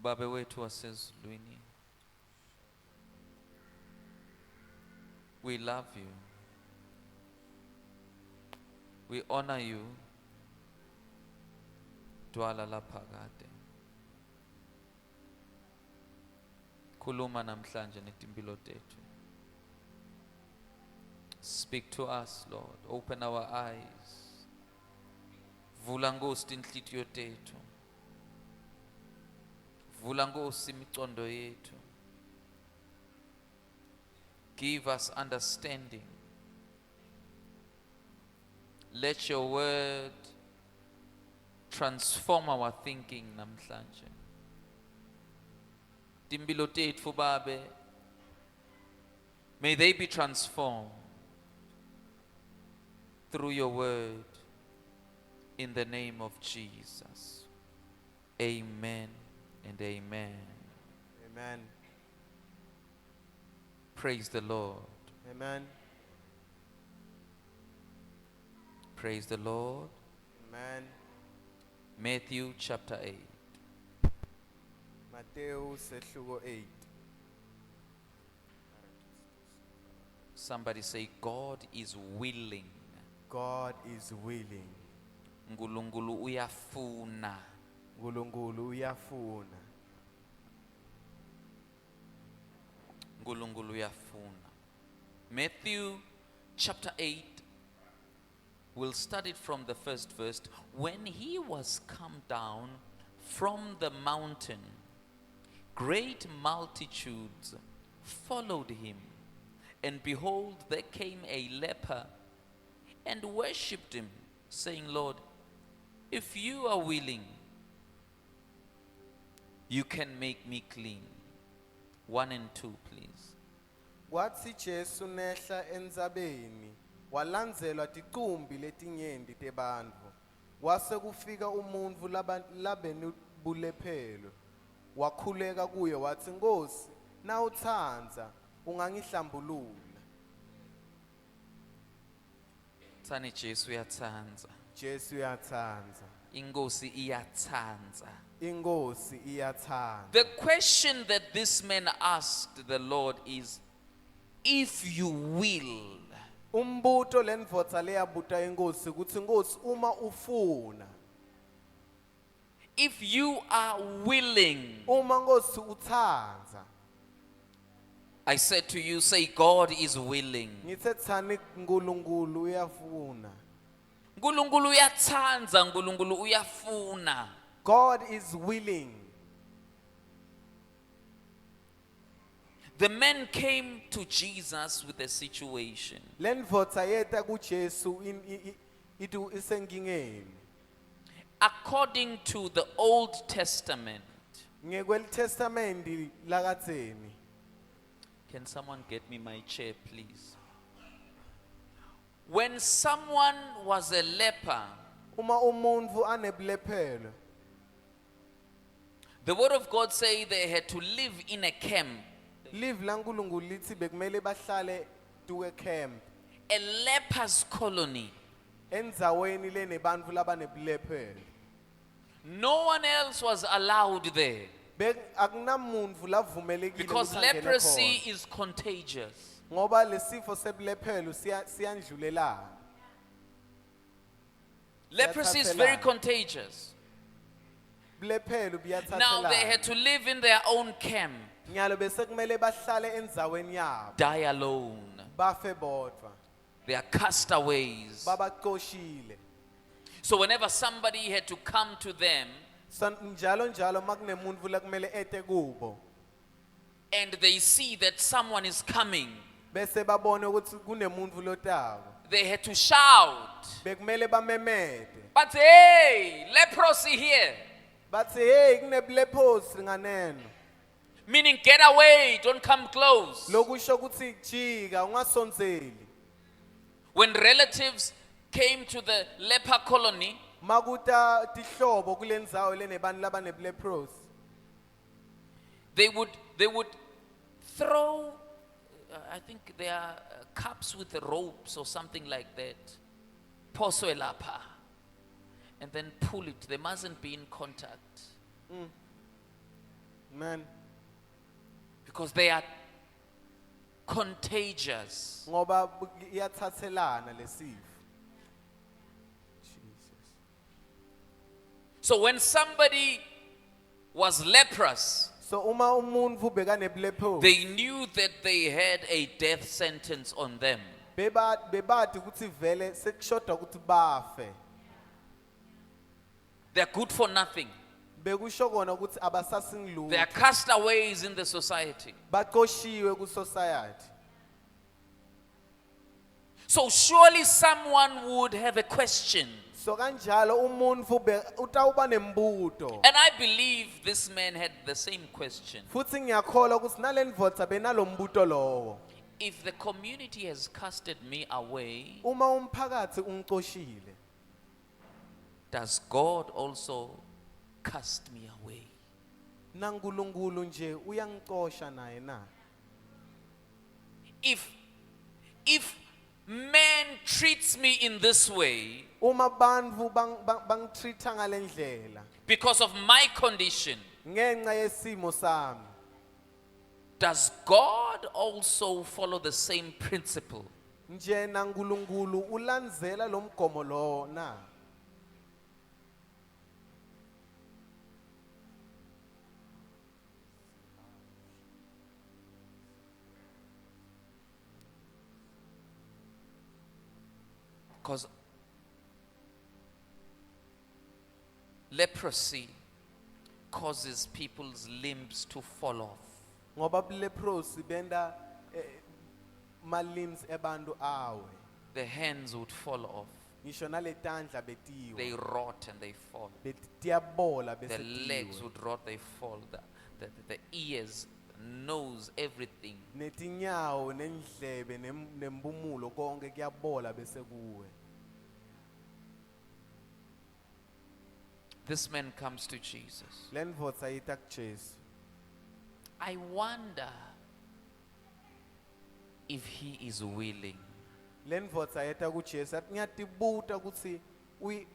Baba wethu wasezulwini, we love you. We honor you. Dwala lapha kade. Khuluma namhlanje netimpilo tethu. Speak to us, Lord. Open our eyes. Vula Nkosi inhliziyo tethu. Vula Nkosi imicondo yethu. Give us understanding. Let your word transform our thinking namhlanje. Timpilo tethu Babe, may they be transformed through your word in the name of Jesus. Amen and amen. Amen. Praise the Lord. Amen. Praise the Lord. Amen. Matthew chapter 8. Matthew sehluko 8. Somebody say, God is willing. God is willing. Nkulunkulu uyafuna. Nkulunkulu uyafuna. Nkulunkulu uyafuna. Matthew chapter 8. We'll start it from the first verse. When he was come down from the mountain, great multitudes followed him. And behold, there came a leper and worshipped him, saying, Lord, if you are willing, you can make me clean. 1 and 2, please. Wathi Jesu nehla endzabeni, walandzelwa ticumbi letinyenti tebantfu. Wase kufika umuntfu labenubulephelo. Wakhuleka kuye wathi, Nkosi, nawutsandza ungangihlambulula. Tsani Jesu uyatsandza. Jesu uyatsandza. Inkosi iyatsandza. Inkosi iyatsandza. The question that this man asked the Lord is, if you will. Umbuto lendvodza leyabuta inkosi kutsi Nkosi uma ufuna. If you are willing. Uma Nkosi utsandza. I said to you, say God is willing. Ngitse tsani Nkulunkulu uyafuna. Nkulunkulu uyatsandza, Nkulunkulu uyafuna. God is willing. The man came to Jesus with a situation. Lendvodza yeta kuJesu itu isenkingeni. According to the Old Testament. NgekweliTestamenti lakadzeni. Can someone get me my chair, please? When someone was a leper, Uma umuntfu anebulephelo, the word of God say they had to live in a camp. live laNkulunkulu lithi bekumele bahlale tuke camp. A leper's colony. Endzaweni lenebantfu labanebulephelo. No one else was allowed there. Akunamuntfu lavumelekile Because ukuthi angene leprosy khona. is contagious. Ngoba lesifo sebulephelo siyandlulelana. Leprosy is very contagious. Bulephelo Now they buyathathelana. had to live in their own camp. Nyalo bese kumele bahlale endzaweni yabo. Die alone. Bafe bodwa. They are castaways. Babaxoshile. So whenever somebody had to come to them Njalo makunemuntfu lakumele ete kubo. and they see that someone is coming, Bese babone ukuthi kunemuntfu lotako. they had to shout. Bekumele bamemete. But hey, leprosy here. Bathi hey kunebulephosi nganeno. Meaning get away, don't come close. Lokusho ukuthi jika ungasondzeli. When relatives came to the leper colony, Makuta tihlobo kulendzawo lenebantu labanebulephosi. they would throw, I think there are cups with ropes or something like that. Poso elapha. And then pull it. They mustn't be in contact. Amen. because they are contagious. Ngoba iyathathelana lesifo. Jesus. So when somebody was leprous, So uma umuntu bekanebulephero, they knew that they had a death sentence on them. bebati ukuthi vele sekushoda ukuthi bafe. They're good for nothing. Bekusho kona ukuthi They are abasasingilutho. castaways in the society. Baqoshiwe ku society. So surely someone would have a question. So kanjalo umuntu utawuba nembuto. And I believe this man had the same question. Futhi ngiyakholwa ukuthi nalendvodza benalombuto lowo. If the community has casted me away, Uma umphakathi ungicoshile, does God also cast me away? naNkulunkulu nje uyangicosha naye na? If man treats me in this way Uma bantfu bangitreata ngalendlela because of my condition, ngenxa yesimo sami, does God also follow the same principle? nje naNkulunkulu ulandzela lomgomo lowo na? Because leprosy causes people's limbs to fall off. Ngoba buleprosi benda malimbs ebantu awe. The hands would fall off. Ngisho naletandla They betiwe. rot and they fall. Tiyabola The bese legs tiwe. would rot, they fall. The ears, nose, everything. Netinyawo nendlebe nembumulo konke kuyabola bese kuwe. This man comes to Jesus. Lendvodza yita kuJesu. I wonder if he is willing Lendvodza yeta kuJesu athi ngiyatibuta kutsi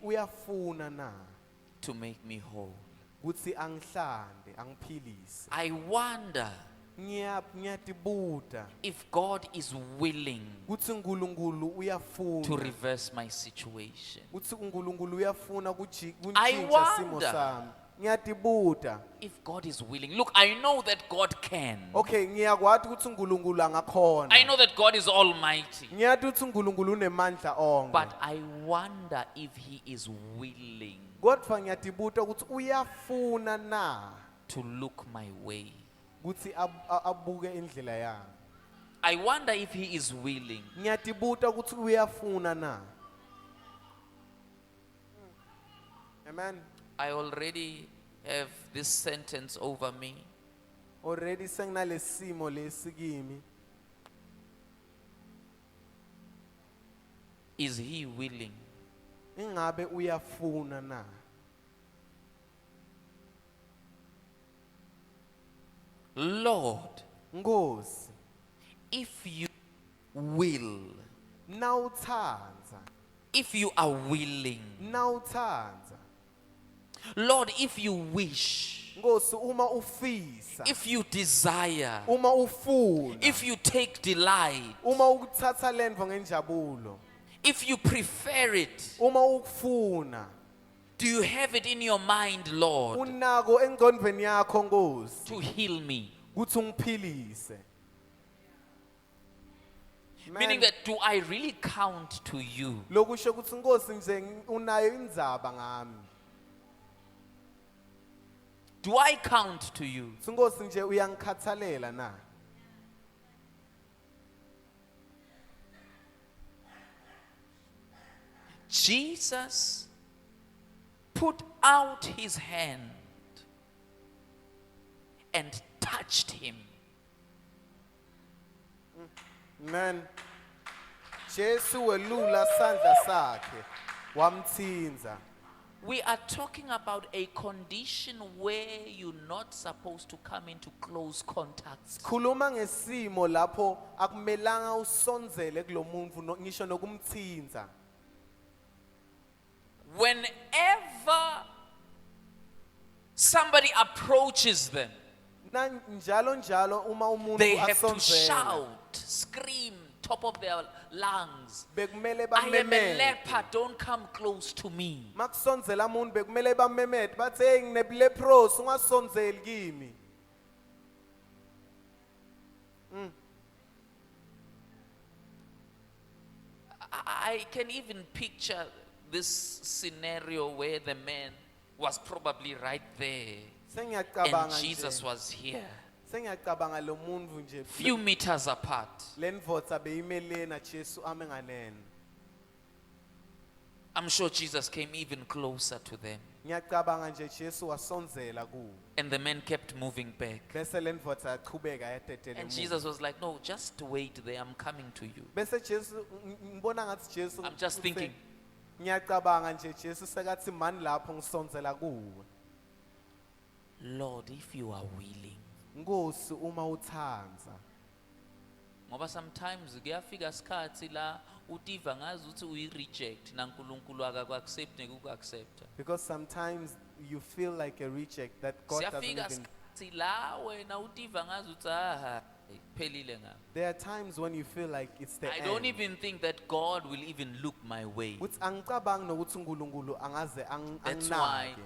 uyafuna na to make me whole. kutsi angihlande angiphilise. I wonder Ngiyatibuta if God is willing kutsi uNkulunkulu to uyafuna reverse my situation. kutsi uNkulunkulu uyafuna I kuntshintsha simo wonder. sami. Ngiyatibuta. If God is willing, look, I know that God can. Okay, ngiyakwati kutsi uNkulunkulu angakhona. I know that God is almighty. Ngiyati kutsi uNkulunkulu unemandla onke. But I wonder if he is willing Kodwa ngiyatibuta ukuthi uyafuna na to look my way. kutsi abuke indlela yami. I wonder if he is willing Ngiyatibuta ukuthi uyafuna na. Amen. I already have this sentence over me. Already senginalesimo lesikimi. Is he willing? Ingabe uyafuna na? Lord, Nkosi, if you will, nawutsandza, if you are willing, nawutsandza. Lord, if you wish, Nkosi uma ufisa, if you desire, uma ufuna, if you take delight, uma ukuthatha lendvo ngenjabulo, if you prefer it, uma ukufuna, do you have it in your mind, Lord, unako engcondvweni yakho Nkosi, to heal me? kutsi ungiphilise. Meaning that, do I really count to you? Lokusho kutsi Nkosi nje unayo indzaba ngami. Do I count to you? Nkosi nje uyangikhathalela na. Jesus put out his hand and touched him. Amen. Jesu welula sandla sakhe wamtsinza. We are talking about a condition where you're not supposed to come into close contacts. Khuluma ngesimo lapho akumelanga usondzele kulomuntu ngisho nokumtsinza. Whenever somebody approaches them, njalo njalo uma umuntu They have to asonzela shout, scream, top of their lungs. bekumele I am a bamemete leper, don't come close to me. makusonzela umuntu bekumele bamemete bathi hey nginelepros ungasonzeli kimi. I can even picture this scenario where the man was probably right there and Sengiyacabanga Jesus nje was here, sengiyacabanga lo muntu nje few meters apart. lenvodza beyimelena Jesu ame nganene. I'm sure Jesus came even closer to them. Ngiyacabanga nje Jesu wasonzela kuwo And the man kept moving back. bese lenvodza yachubeka yatetele And emuva. Jesus was like, no, just wait there, I'm coming to you. Bese Jesu ngibona ngathi Jesu I'm just thinking, ngiyacabanga nje Jesu sekathi mani lapho ngisonzela kuwe. Lord, if you are willing. Nkosi uma uthanda. Ngoba sometimes kuyafika isikhathi la utiva ngazi ukuthi uyi-reject naNkulunkulu akaku-accept nekuku-accepta. Because sometimes you feel like a reject that God doesn't Siyafika even. isikhathi la wena utiva ngazi ukuthi aha phelile ngapha. There are times when you feel like it's the I end. don't even think that God will even look my way. Uthi angicabangi nokuthi uNkulunkulu angaze That's why anginake.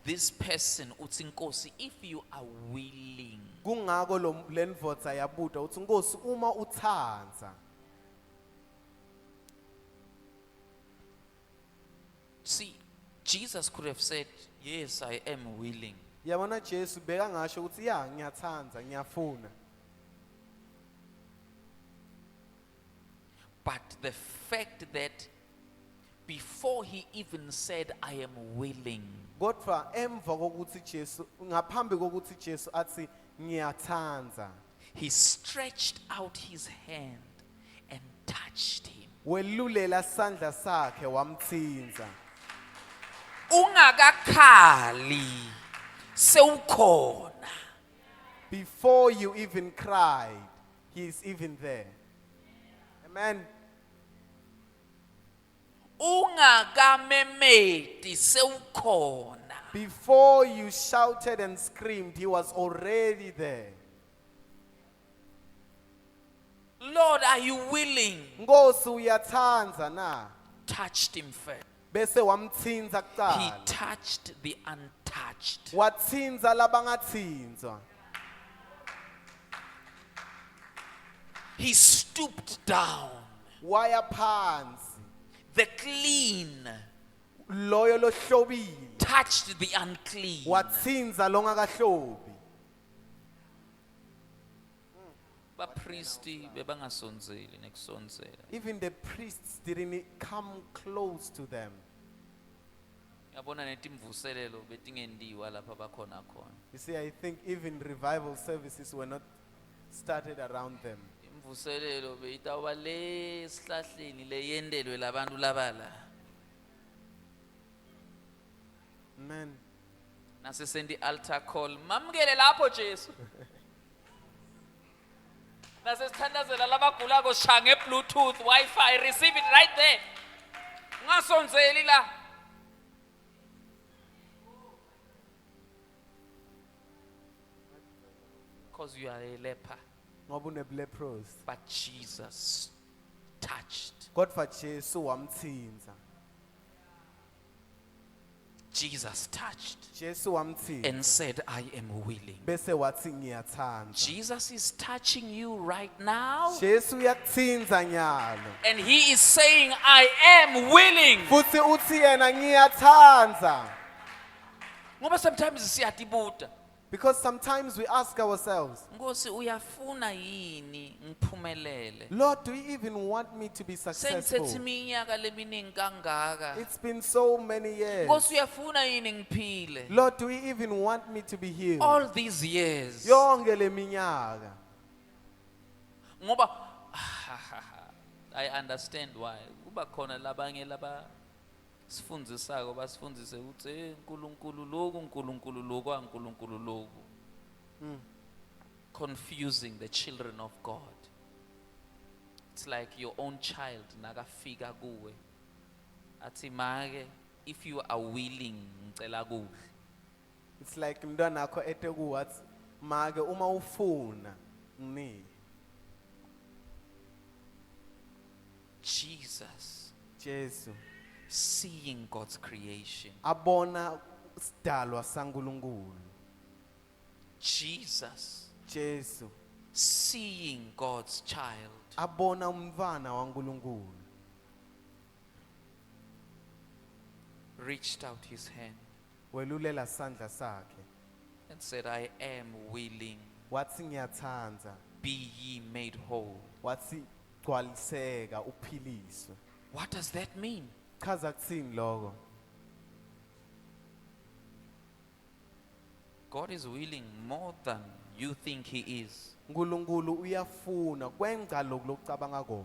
this person uthi Nkosi, if you are willing. Kungako lo lenvodza yabuda uthi Nkosi uma uthanda. See, Jesus could have said, yes, I am willing. Yabona Jesu beka ngasho ukuthi ya ngiyathanda ngiyafuna. But the fact that before he even said, I am willing, Kodwa emva kokuthi Jesu ngaphambi kokuthi Jesu athi ngiyathanda. he stretched out his hand and touched him. Welulela sandla sakhe wamthinza. Ungakakhali sewukhona. Before you even cried, he is even there. Amen. Ungakamemeti sewukhona. Before you shouted and screamed, he was already there. Lord, are you willing? Nkosi uyathanda na. Touched him first. Bese wamthinza He kuqala. touched the untouched. Wathinza labangathinzwa. He stooped down. Waya phansi. The clean Loyo lohlobile. touched the unclean. Wathinza longakahlobi. Bapristi bebangasonzeli nekusonzela. Even the priests didn't come close to them. Yabona netimvuselelo betingendiwa lapha bakhona khona. You see, I think even revival services were not started around them. Imvuselelo beyitawuba le sihlahleni leyendelwe labantu labala. Amen. Nase sendi altar call. Mamukele lapho Jesu. Nase sithandazela labagulako shange Bluetooth, Wi-Fi, receive it right there. Ngasonzeli la. Because you are a leper. Ngoba unelepros. But Jesus touched. Kodwa Jesu wamthinza. Jesus touched Jesu wamthinza. and said, I am willing. Bese wathi ngiyathanda. Jesus is touching you right now. Jesu uyakuthinza nyalo. And he is saying, I am willing. Futhi uthi yena ngiyathanda. Ngoba sometimes siyatibuta. Because sometimes we ask ourselves, Nkosi uyafuna yini ngiphumelele? Lord, do you even want me to be Sengithethe successful? iminyaka leminingi kangaka. It's been so many years. Nkosi uyafuna yini ngiphile? Lord, do you even want me to be healed? All these years. Yonke leminyaka. Ngoba I understand why. Kuba khona labanye laba sifundisako basifundise ukuthi uNkulunkulu lokhu aNkulunkulu lokhu. Confusing the children of God. It's like your own child nakafika kuwe. Athi make if you are willing ngicela kuhle. It's like mntwana akho ete kuwe athi Make uma ufuna nginike. Jesus, Jesu seeing God's creation. abona isidalwa saNkulunkulu. Jesus, Jesu seeing God's child. abona umntwana waNkulunkulu. Reached out his hand Welulela sandla sakhe. and said, I am willing. Wathi ngiyathanda. Be ye made whole. Wathi gcwaliseka uphiliswe. What does that mean? Chaza kuthini lokho? God is willing more than you think he is. uNkulunkulu uyafuna kwenza lokhu lokucabanga kona.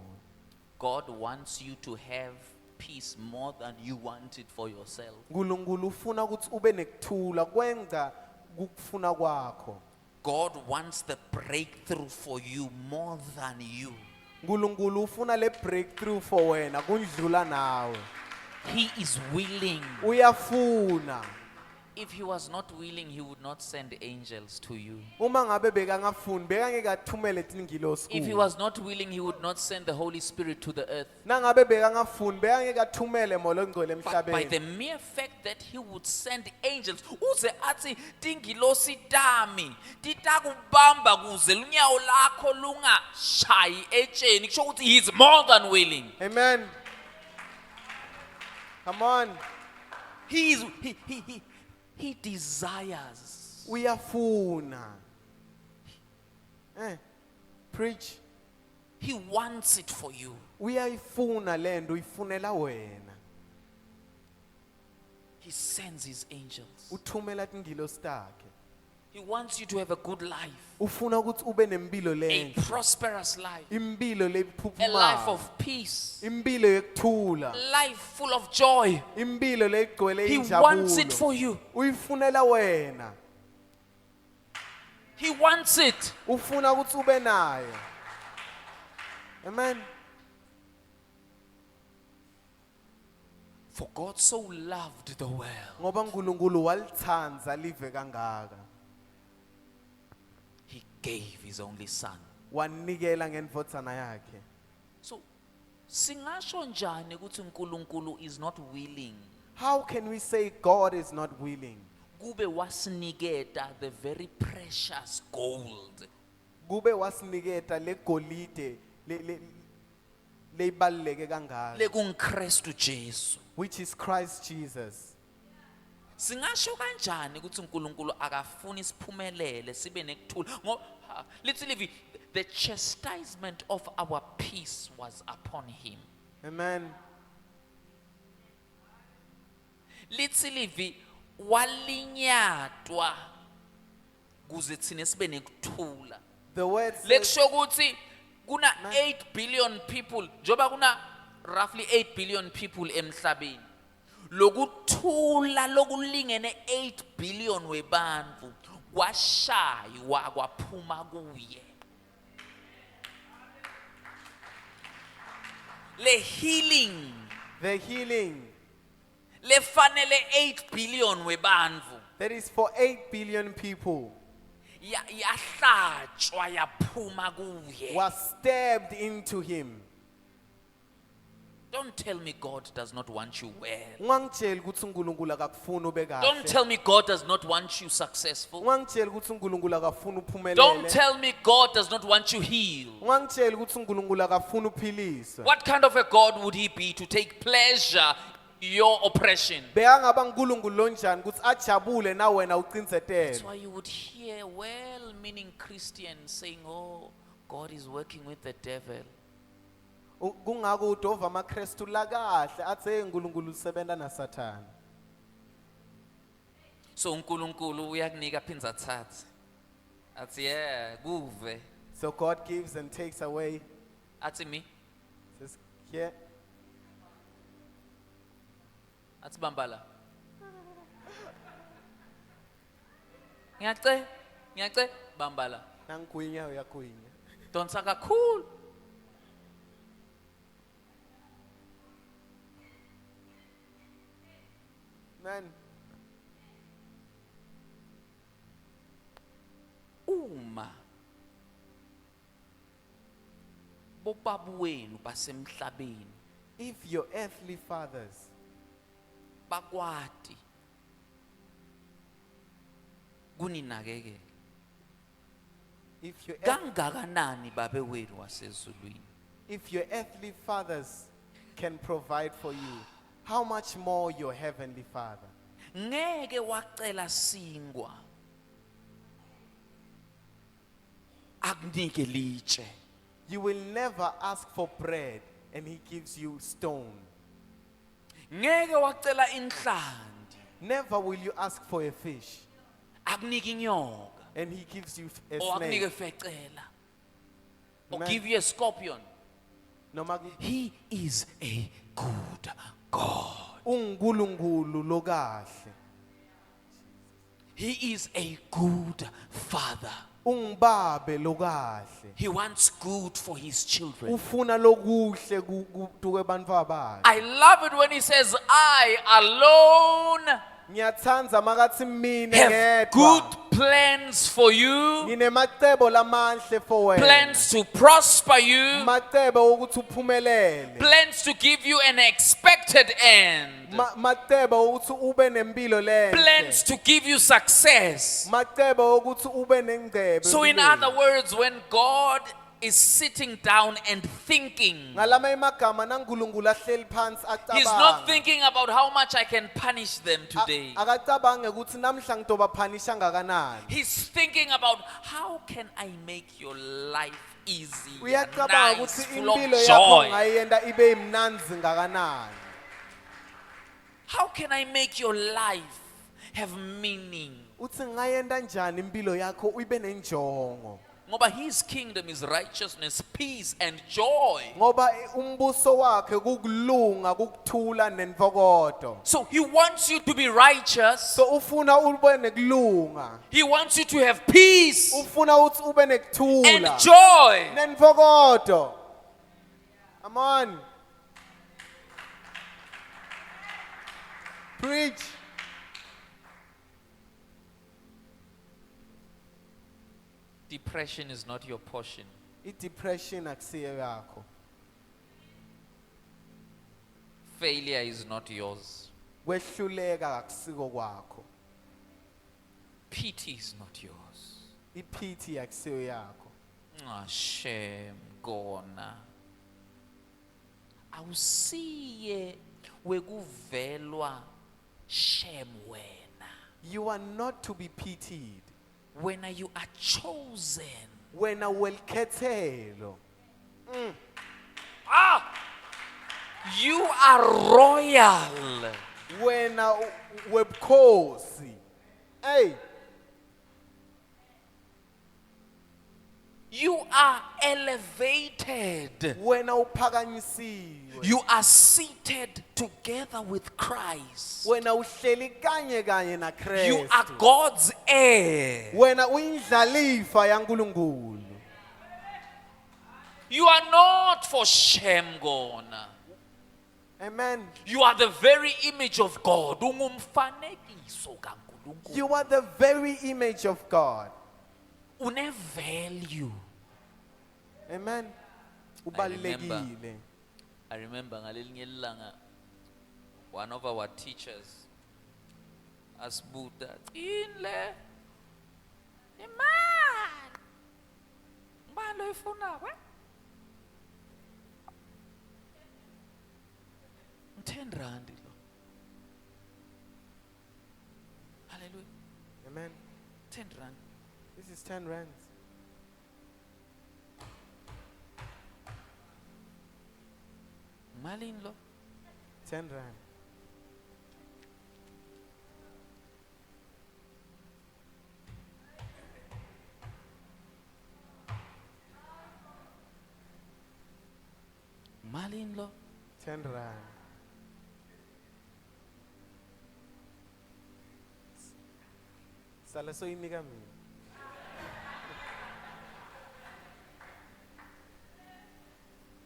God wants you to have peace more than you want it for yourself. uNkulunkulu ufuna ukuthi ube nekuthula kwenza ukufuna kwakho. God wants the breakthrough for you more than you. uNkulunkulu ufuna le breakthrough for wena kundlula nawe. He is willing. Uyafuna. If he was not willing, he would not send angels to you. Uma ngabe bekangafuni bekangeke athumele tingilosi If he kuwe. was not willing, he would not send the Holy Spirit to the earth. Nangabe bekangafuni bekangeke athumele Moya Ongcwele But by the emhlabeni. mere fact that he would send angels, uze athi tingilosi tami titakubamba kuze lunyawo lakho lungashayi etsheni, kusho ukuthi he is more than willing. Amen. Come on. He desires. Uyafuna. Preach. He wants it for you. Uyayifuna lento uyifunela wena. He sends his angels. Uthumela tingilosi takhe. He wants you to have a good life, Ufuna ukuthi ube nempilo a lenhle. prosperous life, Impilo a life lephuphumayo. of peace, Impilo yekuthula. a life full of joy. Impilo legcwele He wants it injabulo. for you. Uyifunela wena. He wants it. Ufuna ukuthi ube nayo. Amen. For God so loved the world Ngoba uNkulunkulu walithanda live kangaka. He gave his only son. Wanikela ngendvodzana yakhe. So, singasho njani ukuthi uNkulunkulu is not willing? How can we say God is not willing? Kube wasiniketa the very precious gold. Kube wasiniketa legolide leyibaluleke kangaka, LekungKristu Jesu. which is Christ Jesus. Singasho kanjani ukuthi uNkulunkulu akafuni siphumelele sibe nekuthula? Ngoba lithi livi, the chastisement of our peace was upon him. Amen. Lithi livi, walinyatwa kuze thina sibe nekuthula. The word says, Lekusho ukuthi kuna 8 billion people, njoba kuna roughly 8 billion people emhlabeni. Lokuthula lokulingene 8 billion webantu kwashaywa kwaphuma kuye. Le healing the healing lefanele 8 billion webantu that is for 8 billion people yahlatshwa yaphuma kuye. was stabbed into him. Don't tell me God does not want you well. Ungangitsheli ukuthi uNkulunkulu akakufuni ube Don't kahle. tell me God does not want you successful. Ungangitsheli ukuthi uNkulunkulu akafuni Don't uphumelele. tell me God does not want you healed. Ungangitsheli ukuthi uNkulunkulu akafuni uphiliswe. What kind of a God would he be to take pleasure in your oppression? Bekangaba uNkulunkulu lonjani ukuthi ajabule na wena That's ucinzetele. why you would hear well-meaning Christians saying, oh, God is working with the devil. Kungako udova amaKristu la kahle athi uNkulunkulu usebenza naSathane. So uNkulunkulu uyakunika phinza thathe. Athi yeah, kuve. So God gives and takes away. Athi mi, Says here, athi bambala. Ngiyace, bambala. nangigwinya uyagwinya. Donsa kakhulu. Man, bobabu wenu basemhlabeni if your earthly fathers bakwati kuninakekela if your kangakanani babe wenu wasezulwini if your earthly fathers can provide for you, how much more your heavenly Father? ngeke wacela singwa akunike litshe You will never ask for bread and he gives you stone. ngeke wacela inhlandi Never will you ask for a fish akunike inyoka and he gives you a or akunike snake. fecela or Amen. give you a scorpion. No matter He is a good God. uNkulunkulu lokahle. He is a good father. Ungibabe lokahle. He wants good for his children. Ufuna lokuhle kutuke bantfu bakhe. I love it when he says, I alone Ngiyathanda makathi mina have ngedwa. good plans for you, Nginemacebo lamahle for wena. plans to prosper you, Macebo ukuthi uphumelele. plans to give you an expected end, Macebo ukuthi ube nempilo plans lenhle. to give you success. Macebo ukuthi ube nengcebo. So, in empilweni. other words, when God is sitting down and thinking, Ngalama emagama naNkulunkulu ahleli phansi he's not acabanga. thinking about how much I can punish them today. Akacabange ukuthi namhla ngitobaphanisha ngakanani. He's thinking about how can I make your life easy, Uyacabanga nice, ukuthi full of impilo yakho joy. ngayenda ibe imnanzi ngakanani. How can I make your life have meaning? Uthi ngayenda njani impilo yakho ibe nenjongo. Ngoba his kingdom is righteousness, peace and joy. Ngoba umbuso wakhe kukulunga, kukuthula nenvokodo. So he wants you to be righteous. So ufuna ube nekulunga. He wants you to have peace Ufuna ukuthi ube and nekuthula joy. nenvokodo. Come on. Preach. Depression is not your portion. I-depression akusiyo yakho. Failure is not yours. Kwehluleka akusiko kwakho. Pity is not yours. I-pity akusiyo yakho. Ah, shame, gona. Awusiye wekuvelwa shame wena. You are not to be pitied. When you are chosen. Wena welkhethelo. You are royal. Wena webukhosi. Hey, You are elevated. wena uphakanyisiwe. You are seated together with Christ. Wena uhleli kanye na You are Kristu. God's heir. Wena uyindlalifa yaNkulunkulu. You are not for shame gona. Amen. You are the very image of God. Ungumfanekiso kaNkulunkulu. You are the very image of God. Une value. Amen. Ubalulekile. I remember ngalelinye ilanga one of our teachers asibuta inle imali ngibani lo ifunako 10 rand lo. Hallelujah. Amen. 10 rand. This is 10 rands. Malini lo? 10 rand. Malini lo? 10 rand. Sala soyinika mina.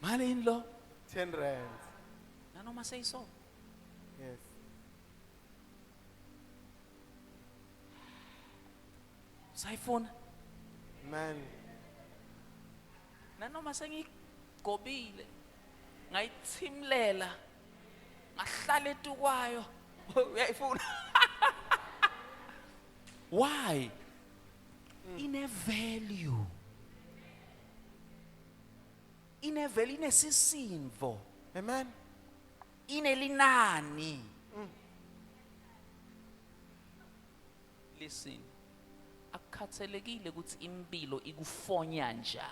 Malini lo? 10 rands. Nanoma seyiso. Yes. Sayifuna. Man, Nanoma gobile ngayithimlela ngahlala etukwayo uyayifuna why ine value inesisindo Amen. inelinani listen akukhathalekile ukuthi impilo ikufonya njani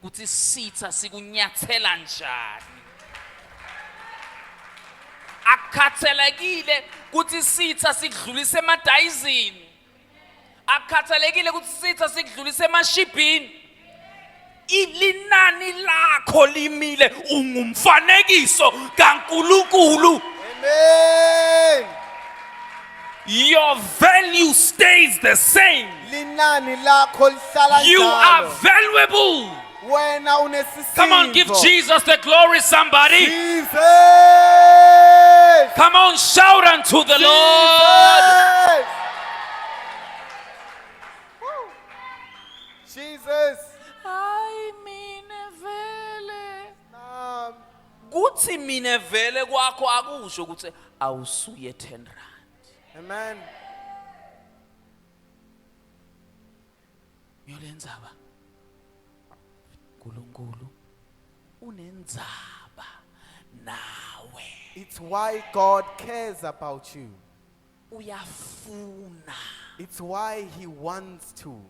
ukuthi sitha sikunyathela njani akukhathalekile ukuthi sitha sikudlulise emadayizini akukhathalekile ukuthi sitha sikudlulise emashibhini ilinani lakho limile ungumfanekiso kaNkulunkulu. Amen. Your value stays the same. Linani lakho lihlala You are njalo. valuable. Wena unesisindo. Come on, give Jesus the glory, somebody. Jesus. Come on, shout unto the Lord. Jesus. Hayi mina vele. Um, Kuthi mina vele kwakho akusho ukuthi awusuye 10 rand. Amen. Yolendzaba. uNkulunkulu unendzaba nawe. It's why God cares about you. Uyafuna. It's why He wants to.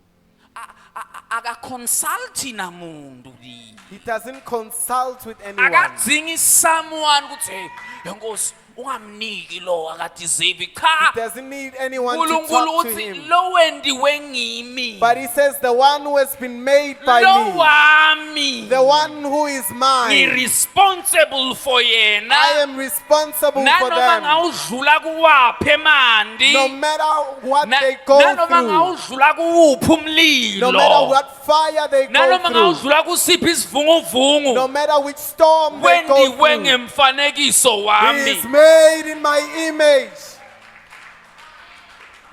Akaconsulti namuntu li. He doesn't consult with anyone. Akadzingi someone ukuthi hey yenkosi ungamniki lo akadeserve cha. He doesn't need anyone to uNkulunkulu talk to uthi him. lo wendiwe ngimi. But He says, the one who has been made by Lo me, wami. the one who is mine, Responsible for yena. I am responsible for Nanoma them. ngawudlula kuwaphi emandi. No matter what they go Nanoma through, ngawudlula kuwuphi umlilo. no matter what fire they go Nanoma through, ngawudlula kusiphi isivunguvungu. no matter which storm they go Wendiwe through, ngemfanekiso He wami. is made in my image.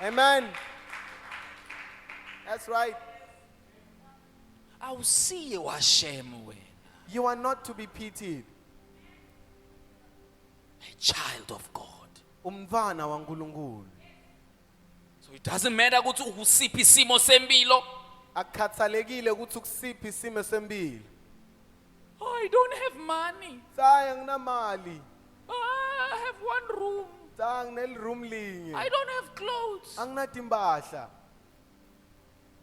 Amen. That's right. Awusiye washemu wena. You are not to be pitied. A child of God. Umvana waNkulunkulu. So it doesn't matter ukuthi ukusiphi isimo sempilo. Akukhathalekile ukuthi ukusiphi isimo sempilo. Oh, I don't have money. Saya nginamali. I have one room. Saya ngineliroom linye. I don't have clothes. Anginatimphahla.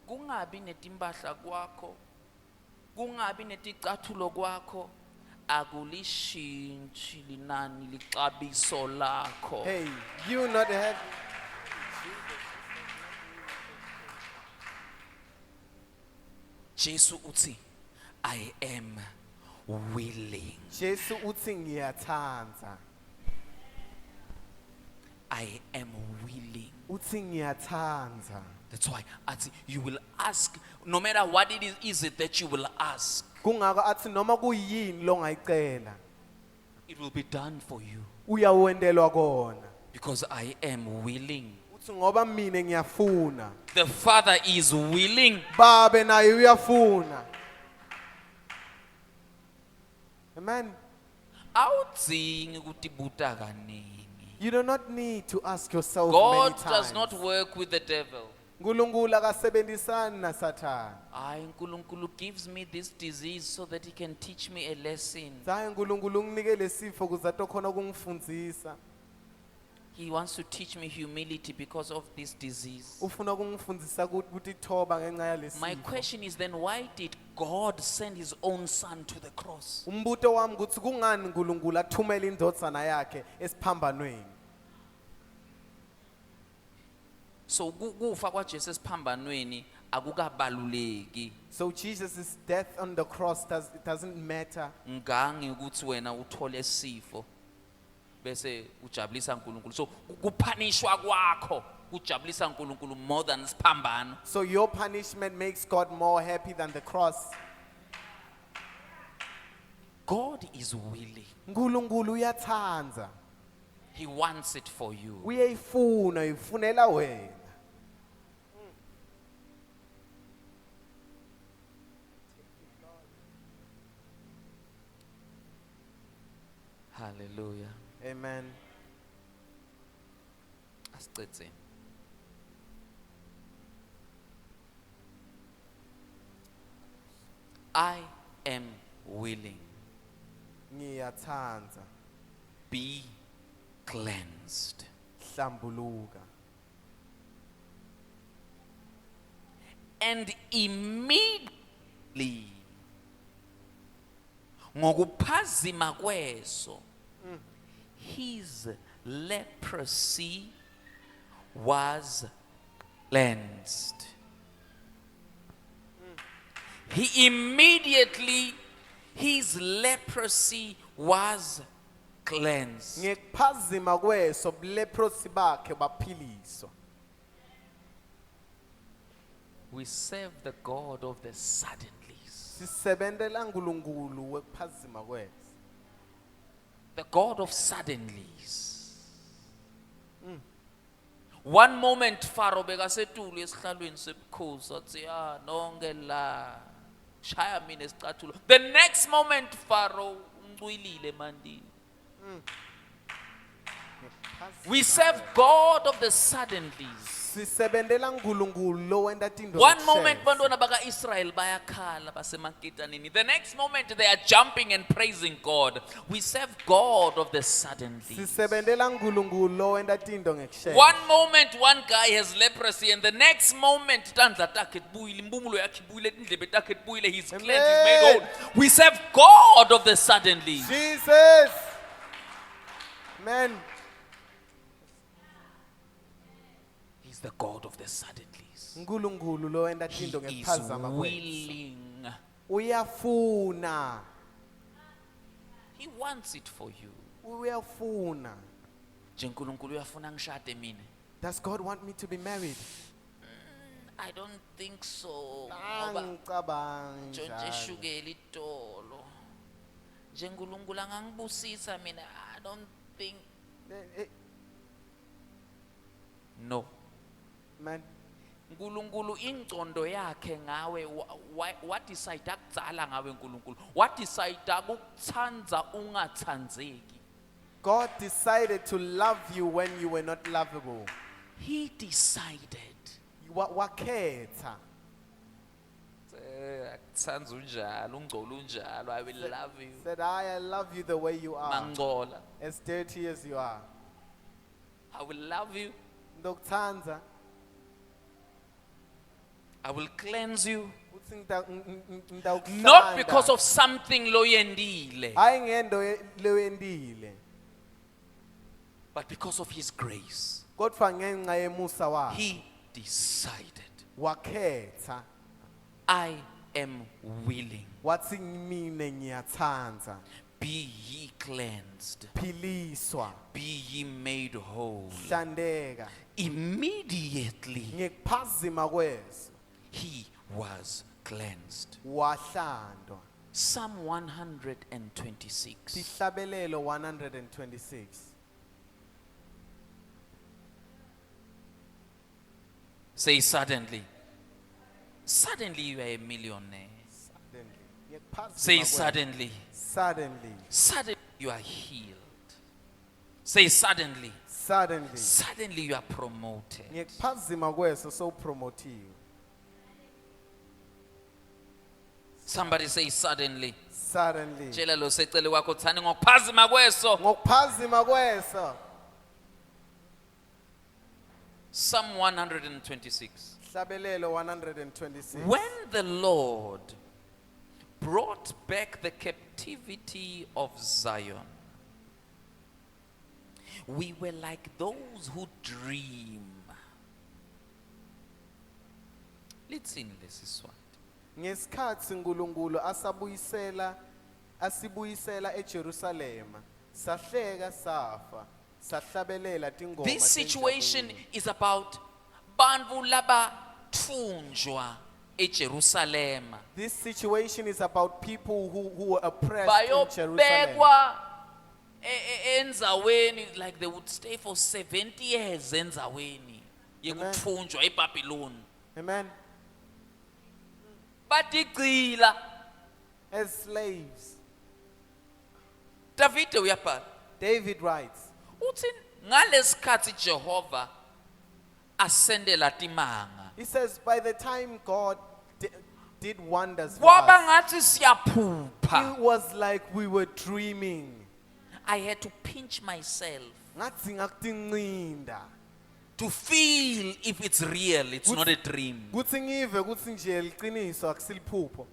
Kungabi netimpahla kwakho. Kungabi neticathulo kwakho. Akulishintshi linani lixabiso lakho. Hey, you not have. Jesu uthi, I am willing. Jesu uthi ngiyathanda. I am willing. Uthi ngiyathanda. That's why you will ask, no matter what is it that you will ask, Kungaka athi noma kuyini lo ngayicela, it will be done for you. uyawendelwa kona. Because I am willing. Uthi ngoba mina ngiyafuna. The Father is willing. Babe naye uyafuna. Amen. Awudzingi kutibuta kaningi. You do not need to ask yourself God many times. does not work with the devil. Nkulunkulu akasebenzisani naSathane. Nkulunkulu gives me this disease so that he can teach me a lesson. Hayi Nkulunkulu unginike lesifo ukuze atokhona ukungifundzisa. He wants to teach me humility because of this disease. Ufuna ukungifundisa ukuthi thoba ngenxa yalesifo. My question is then, why did God send his own son to the cross? Umbuto wami ukuthi kungani Nkulunkulu athumela indodzana yakhe esiphambanweni. So kufa kwaJesu esiphambanweni akukabaluleki. So Jesus' death on the cross doesn't matter. Ngangi ukuthi wena uthole sifo bese ujabulisa uNkulunkulu. So kupunishwa kwakho kujabulisa uNkulunkulu more than isiphambano. So your punishment makes God more happy than the cross. God is willing. Nkulunkulu uyathanda. He wants it for you. Uyayifuna, uyifunela wena. Hallelujah. Amen. Asicedzeni. I am willing. Ngiyathanda. Be cleansed. Hlambuluka. And immediately ngokuphazima kweso his leprosy was cleansed. He immediately his leprosy was cleansed. Ngekuphazima kweso leprosy bakhe baphiliswa. We serve the God of the suddenlies. Sisebenzela uNkulunkulu wekuphazima kweso. The God of suddenlies. One moment Pharaoh bekasetulu esihlalweni sebukhosi athi nonke la shaya mina esicathulo. The next moment Pharaoh uncwilile emandini. We serve God of the suddenlies. Sisebenzela uNkulunkulu lo wenda tinto. One moment bantwana baka Israel bayakhala basemaketanini. The next moment they are jumping and praising God. We serve God of the suddenlies. Sisebenzela uNkulunkulu lo wenda tinto ngekusheshsha. One moment one guy has leprosy and the next moment tandla takhe tibuyile impumulo yakhe ibuyile indlebe takhe tibuyile he's cleansed, he's made whole. We serve God of the suddenlies. Jesus. Amen. He's the God of the suddenlies. uNkulunkulu lo wenda He tinto is ngekuphazama kweso. willing. Uyafuna. He wants it for you. Uyafuna. Nje uNkulunkulu uyafuna ngishade mina. Does God want me to be married? I don't think so. Ngoba Angicabangi ntshontshe njalo. ishukela itolo. Nje uNkulunkulu angangibusisa mina. I don't think. No. Man, uNkulunkulu ingcondo yakhe ngawe wadecide akudzala ngawe uNkulunkulu. Wadecide ukuthanza ungathanzeki. God decided to love you when you were not lovable. He decided. Wakhetha. Akuthanza unjalo, ungcola unjalo. I will love you. Said, I love you the way you are. Mangcola. As dirty as you are. I will love you. Ndokuthanda. I will cleanse you. Uthi ngidawukuhlanda. Not because of something loyendile, Hayi ngento leyendile. but because of his grace. Kodwa ngenxa yemusa wakhe. He decided, Wakhetha. I am willing. Wathi mina ngiyathanda. Be ye cleansed. Philiswa. Be ye made whole. Hlandeka. Immediately Ngekuphazima kweso. he was cleansed. Wahlandwa. Psalm 126. Sihlabelelo 126. Say suddenly. Suddenly you are a millionaire. Ngekuphazima Say kweso. suddenly. Suddenly. Suddenly you are healed. Say suddenly. Suddenly. Suddenly you are promoted. Ngekuphazima kweso so promotiwe. Somebody say suddenly. Suddenly. Tshela lo secele kwakho thani ngokuphazima kweso. Ngokuphazima kweso. Psalm 126. Hlabelelo 126. When the Lord brought back the captivity of Zion, we were like those who dream. Listen lesi swati. Ngesikhathi uNkulunkulu asibuyisela eJerusalema, sahleka safa, sahlabelela tingoma. This situation is about bantfu laba thunjwa eJerusalem. This situation is about people who were oppressed in Jerusalem. Bayobekwa enzaweni, like they would stay for 70 years enzaweni yekuthunjwa eBabylon. Amen. Batigcila. As slaves. David uyabhala. David writes, uthi ngalesikhathi Jehova asendela timanga he says, by the time God did wonders for kwaba us, ngathi siyaphupha. it was like we were dreaming. I had to pinch myself Ngathi ngakutincinda. to feel if it's real, it's not a dream. Kutsi ngive kutsi nje liqiniso akusiliphupho.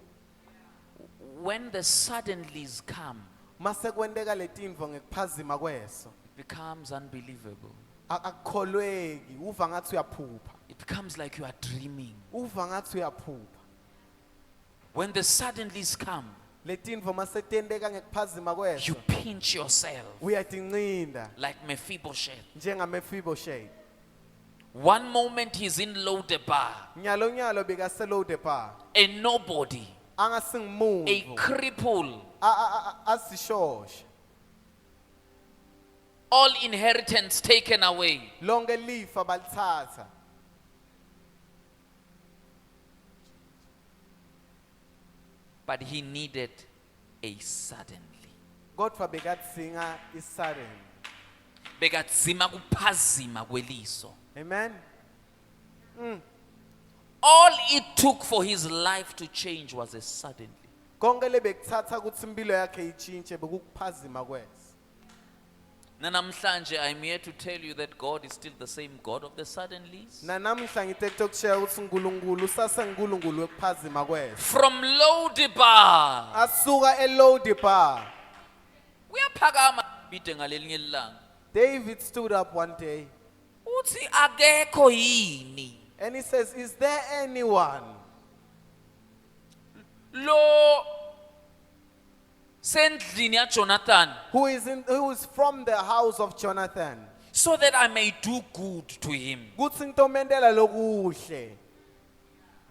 When the suddenlies come, Mase kwenteka letinto ngekuphazima kweso. it becomes unbelievable. Akukholweki, uva ngathi uyaphupha. It becomes like you are dreaming. Uva ngathi uyaphupha. When the suddenlies come, Letinto mase tenteka ngekuphazima you kweso. pinch yourself Uyatincinda like Mephibosheth. njengaMephibosheth. One moment he's in Lodebar, Nyalo nyalo bekaselodebar. a nobody, a Angasingumuntu. cripple, Asishoshe. all inheritance taken away. Lonke lifa balithatha. But he needed a suddenly. Kodwa bekadzinga isudden. Bekadzima kuphazima kweliso. Amen. All it took for his life to change was a suddenly. Konke lebekuthatha kutsi impilo yakhe ichinche bekukuphazima kweso. Namhlanje, I'm here to tell you that God is still the same God of the suddenlies. Na namhla ngithethe ukushaya ukuthi uNkulunkulu usaseNkulunkulu wekuphazima kweso. From Lodebar, Asuka eLodebar. uyaphakama bide ngalelinye ilanga. David stood up one day Uthi akekho yini and he says, is there anyone lo sendlini ya Jonathan who is from the house of Jonathan? so that I may do good to him? Kutsi ngitomentela lokuhle.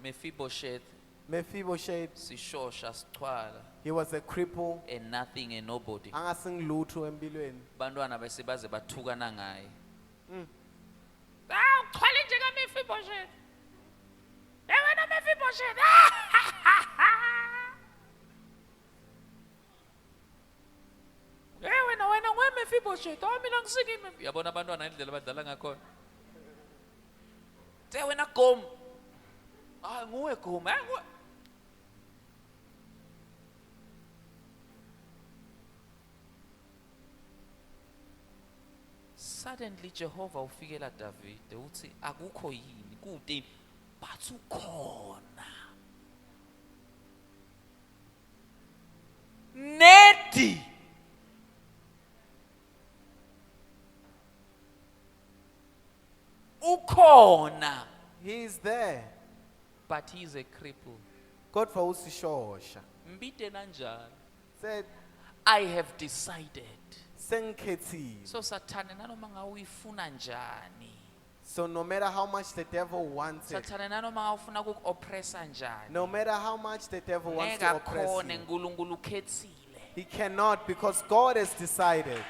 Mephibosheth Mephibosheth, sishosha sichwala he was a cripple. a nothing, a nobody. Angasingilutho empilweni. Bantwana bese baze bathukana ngaye. Mm. Uchwala njenga Mephibosheth. Wena Mephibosheth. Wena Mephibosheth. Mina ngisiki Mephibosheth. Yabona abantwana indlela abadlala ngakhona. Wena Gom. Nguwe Gom. Nguwe. Suddenly Jehovah ufikela David uthi akukho yini kude but ukhona. Nedi ukhona, He is there. but he is a cripple. Kodwa usishosha. Mbite nanjani? Said, I have decided. sengikhethile. So Sathane nanoma ngawuyifuna njani, So no matter how much the devil wants it, Sathane nanoma ngawufuna ukoppressa njani, no matter how much the devil wants ngeke to oppress akhone you, uNkulunkulu ukhethile. he cannot because God has decided.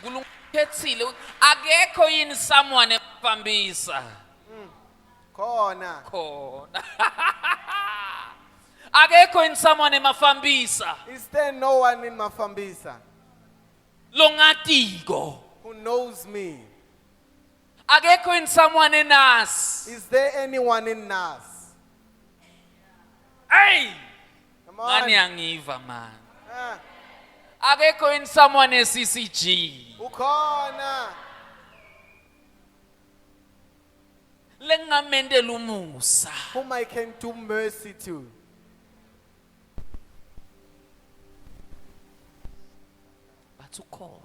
uNkulunkulu ukhethile akekho yini someone emfambisa Khona. khona. Akekho yini someone emafambisa Is there no one in Mafambisa longatiko. who knows me? Akekho yini someone enasi. Is there anyone in Nas? Hey, Come on. ngani angiva man. Ah, Akekho yini someone eCCG ukhona. lengamendela umusa. Whom I can do mercy to. But ukhona.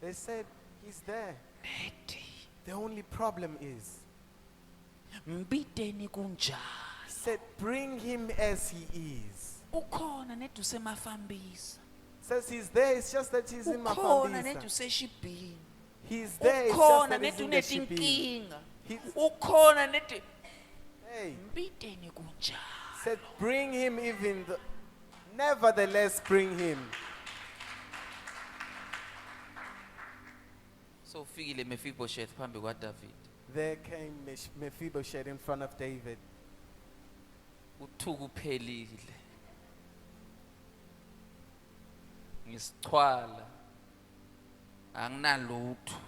They said, he's there. Nedi. The only problem is, Mbiteni he kunjani. said, bring him as he is. Ukhona nedi usemafambisa. Says he's there, it's just that he's in Ukhona nedi Mafambisa. useshibhini. He's there, it's just Ukhona that he's nedi in the shipping. unetinkinga. He's- Ukhona nedi Hey, mbiteni kunjani. said, bring him even, nevertheless bring him. So ufikile Mephibosheth phambi kwaDavid. There came Mephibosheth in front of David. Uthuku uphelile. Ngisixhwala. Anginalutho.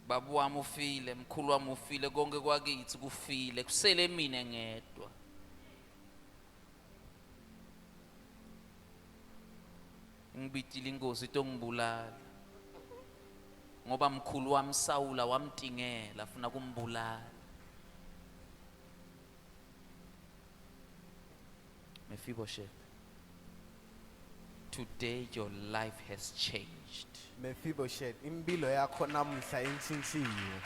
Babu wami ufile, mkhulu wami ufile, konke kwakithi kufile, kusele mina ngedwa. Ngibitile inkosi itongibulala. Ngoba mkhulu wami Sawula wamtingela afuna kumbulala. Mephibosheth, today your life has changed. Mephibosheth, impilo yakho namuhla intshintshiwe.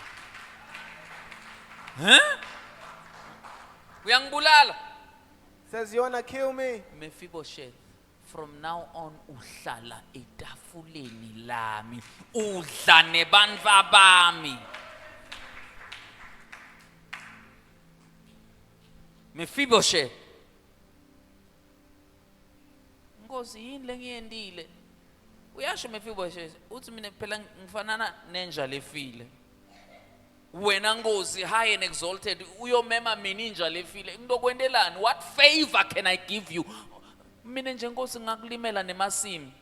Uyangibulala? Says, you wanna kill me? Mephibosheth, from now on uhlala etafuleni lami, udla nebantfu bami. Mephibosheth, Nkosi yini lengiyendile? Uyasho Mephibosheth, uthi mina phela ngifanana nenja lefile. Wena Nkosi high and exalted, uyomema mina inja lefile. Ngizokwendelani? What favor can I give you? Mina nje Nkosi ngakulimela nemasimi.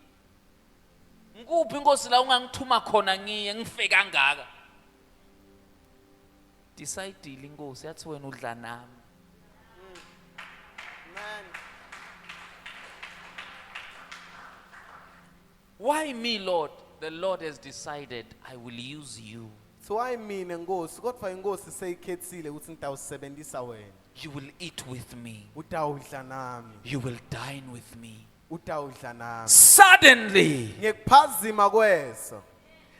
Ngikuphi Nkosi la ungangithuma khona ngiye ngife kangaka? Decide Nkosi yathi wena udla nami. Man. Why me, Lord? The Lord has decided I will use you. So I mean Nkosi, kodwa inkosi seyikhethile ukuthi ngitawusebenzisa wena. You will eat with me. Utawudla nami. You will dine with me. Utawudla nami. Suddenly, Ngekuphazima kweso.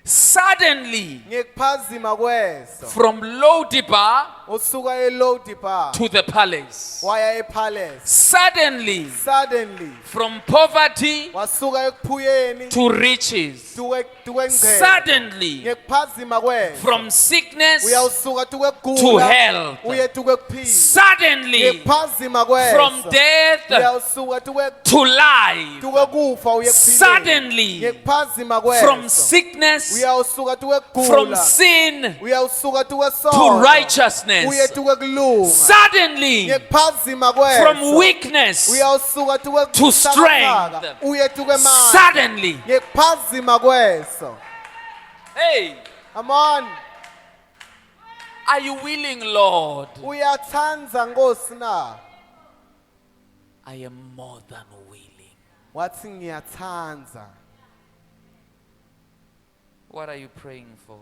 suddenly, Ngekuphazima kweso. from Lo-debar Usuka eLodibar to the palace. waya ePalace. Suddenly, Suddenly from poverty wasuka ekuphuyeni to riches. tuke Suddenly, ngekuphazima kweso. from sickness Uyawusuka tuke to kugula health. uye tuke kuphila. Suddenly, Ngekuphazima kweso. from death Uyawusuka tuke to life. kufa uye kuphila. Suddenly, Ngekuphazima kweso. from sickness, uyawusuka tuke from kugula. sin Uyawusuka tuke to sono. righteousness. Uye tuke kulunga. Suddenly, Ngekuphazima kweso. from weakness uyawusuka tuke to strength. uye tuke manje. Suddenly, Ngekuphazima kweso. hey, Come on. are you willing, Lord? Uyathanza Nkosi na? I am more than willing. Wathi ngiyathanza. What are you praying for?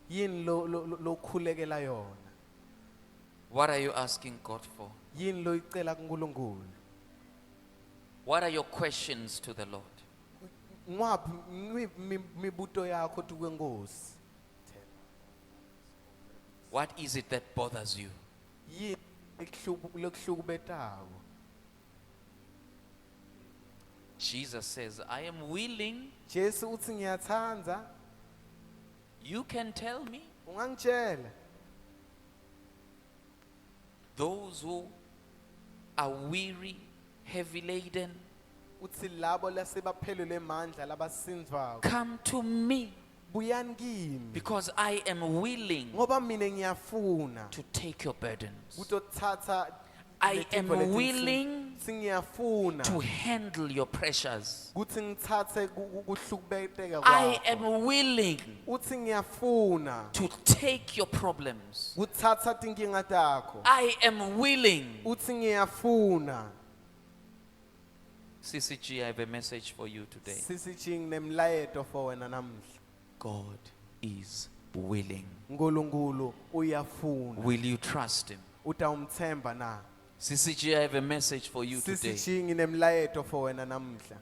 Yini lo khulekela yona? What are you asking God for? Yini lo icela kuNkulunkulu? What are your questions to the Lord? Ngwaphi mibuto yakho tuke Nkosi? What is it that bothers you? Yini lekuhlukubetako? Jesus says, I am willing. Jesu uthi ngiyathanza. You can tell me. Ungangitshela. Those who are weary, heavy laden, Uthi labo lasebaphelelwe amandla labasinzwayo. come to me, Buyani kimi. because I am willing Ngoba mina ngiyafuna to take your burdens. ukuthatha I am willing singiyafuna to handle your pressures. ukuthi ngithathe kuhlukubeteka I kwakho. am willing Uthi ngiyafuna to take your problems. ukuthatha tinkinga takho. I am willing. Uthi ngiyafuna. CCG, I have a message for you today. Sisithi nginemlayeto for wena namuhla. God is willing. uNkulunkulu uyafuna. Will you trust Him? Utawumthemba na? CCG, I have a message for you today. Sisithi nginemlayeto for wena namuhla.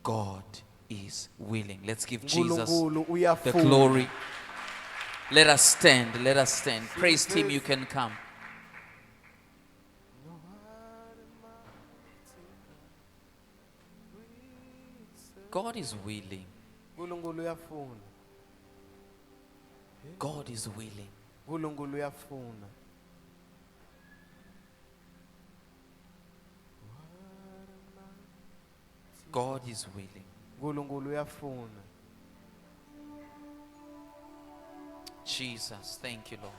God is willing. Let's give Jesus uNkulunkulu the uyafuna. glory. Let us stand. Let us stand. Praise Team, you can come. God is willing. uNkulunkulu uyafuna. God is willing. uNkulunkulu uyafuna. God is willing. uNkulunkulu uyafuna. Jesus, thank you, Lord.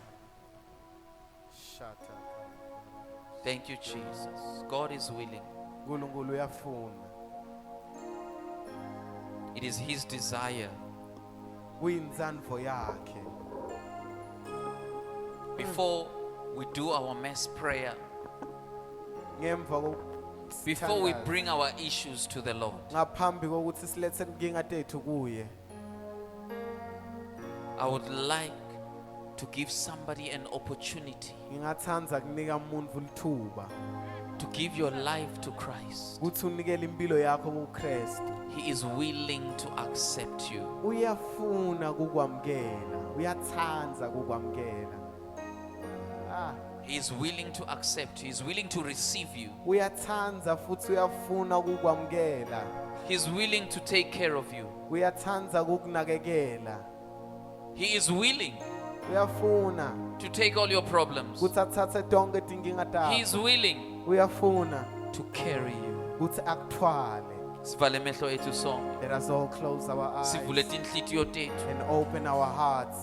Shut up. Thank you, Jesus. God is willing. uNkulunkulu uyafuna. It is his desire. Kuyinzandvo yakhe. Before we do our mass prayer, Ngemva before we bring our issues to the Lord, ngaphambi kokuthi silethe inkinga tethu kuye, I would like to give somebody an opportunity ngingathanda kunika umuntu lithuba to give your life to Christ. ukuthi unikele impilo yakho kuKristu. He is willing to accept you. Uyafuna kukwamkela, uyathanda kukwamkela. He is willing to accept you. He is willing to receive you. Uyathanda futhi uyafuna kukwamkela. He is willing to take care of you. Uyathanda kukunakekela. He is willing Uyafuna to take all your problems. ukuthi athathe tonke tinkinga He takho. is willing Uyafuna to carry you. ukuthi akuthwale. Sivale amehlo ethu sonke. Let us all close our eyes Sivule tinhlitiyo tethu. and open our hearts.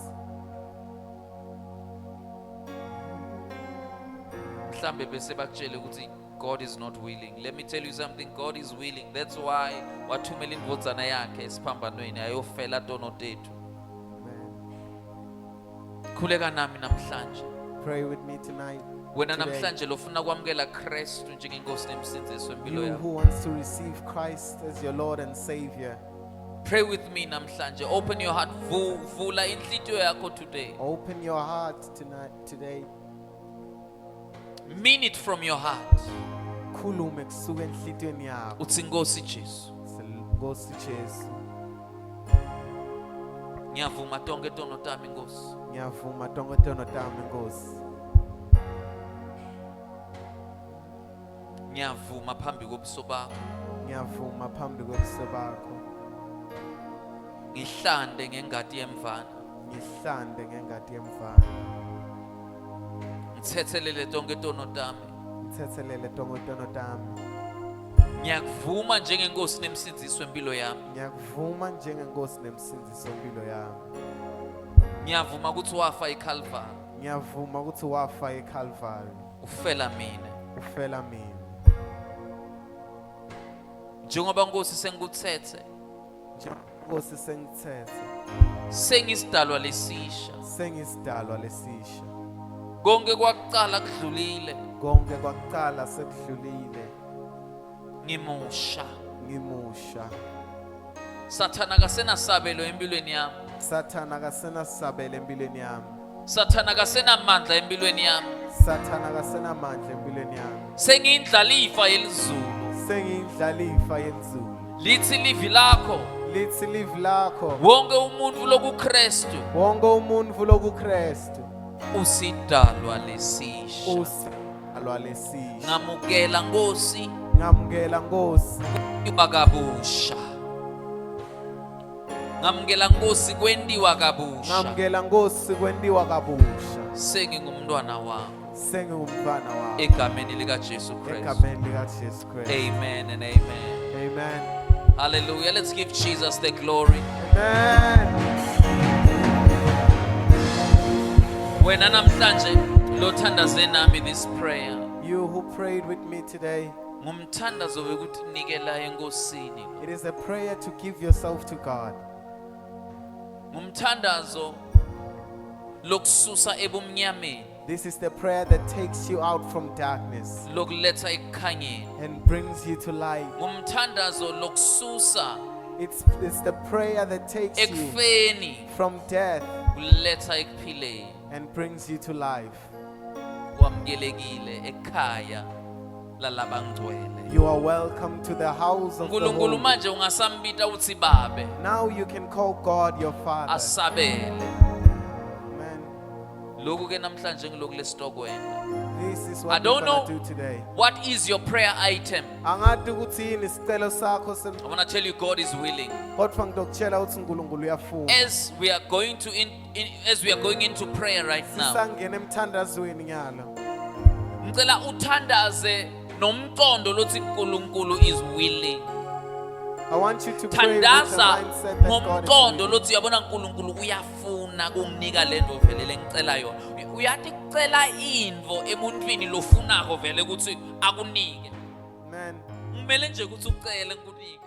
Mhlambe bese bakutshela ukuthi God is not willing. Let me tell you something. God is willing. That's why wathumela indvodzana yakhe esiphambanweni ayofela tono tethu. Amen. Khuleka nami namhlanje. Pray with me tonight. Wena Today. namhlanje lofuna kwamukela Kristu njengenkosi nemsindisi wempilo You yakho. who wants to receive Christ as your Lord and Savior, Pray with me namhlanje. Open your heart. Vula inhlitiyo yakho today. open your heart today. Mean it from your heart. Khulume kusuka enhlitiyweni yakho. Uthi Nkosi Jesu, Nkosi Jesu, ngiyavuma tonke tono tami Nkosi. ngiyavuma tonke tono tami Nkosi. Ngiyavuma phambi kobuso bakho. Ngiyavuma phambi kobuso bakho. Ngihlande ngengadi yemvana. Ngihlande ngengadi yemvana. Ngithethelele tonke tono tami. Ngithethelele tonke tono tami. Ngiyakuvuma njengenkosi nemsindisi wempilo yami. Ngiyakuvuma njengenkosi nemsindisi wempilo yami. Ngiyavuma ukuthi wafa eCalvary. Ngiyavuma ukuthi wafa eCalvary. Ufela mina. Ufela mina. Njengoba Nkosi sengikuthethe, Nkosi sengithethe. sengisidalwa lesisha. Sengisidalwa lesisha. Konke kwakucala kudlulile. Konke kwakuqala sekudlulile. Ngimusha. Ngimusha. Sathana kasenasabelo empilweni yami. Sathana kasenasabela empilweni yami. Sathana kasenamandla empilweni yami. Sathana kasenamandla empilweni yami. Sengiyindlalifa yelizulu. Sengiyindlalifa yenzulu. Lithi livi lakho. Lithi live lakho. Wonke umuntu lokuKristu Wonke umuntu lokuKristu. usidalwa lesisha. Usidalwa lesisha. Ngamukela Nkosi Ngamukela Nkosi. kwendiwa kabusha. Ngamukela Nkosi kwendiwa kabusha. Ngamukela Nkosi kwendiwa kabusha. Sengingumntwana wakho. Sengingumntwana wakho. Egameni lika Jesu Kristu. Egameni likaJesu Kristu. Amen and amen. Amen. Hallelujah. Let's give Jesus the glory. Amen. Wena namhlanje lothandaze nami this prayer. You who prayed with me today, Ngumthandazo wekuthi nikela enkosini. it is a prayer to give yourself to God. Ngumthandazo lokususa ebumnyameni This is the prayer that takes you out from darkness lokuletha ekukhanyeni. and brings you to light. Ngumthandazo lokususa It's the prayer that takes you ekufeni from death kuletha ekuphileni. and brings you to life. Wamukelekile ekhaya lalabangcwele. You are welcome to the house of the uNkulunkulu Holy. manje ungasambita uthi babe Now you can call God your Father. asabele. Amen. Lokhu ke namhlanje ngiloku lesitokweni. This is I what don't we're going to know do today. what is your prayer item. Angazi ukuthi yini isicelo sakho I want to tell you God is willing. kodwa ngidokutshela ukuthi uNkulunkulu uyafuna. As we are going to as we are going into prayer right now. Sisangena emthandazweni nyalo. Ngicela uthandaze nomqondo lothi uNkulunkulu is willing. I want you to pray with the Thandaza mindset that God is ngomqondo willing. lothi uyabona uNkulunkulu uyafuna kunginika lento vele lengicela yona. Uyathi kucela indvo emuntwini lofunako vele ukuthi akunike. Amen. Kumele nje ukuthi ucele ngikunike.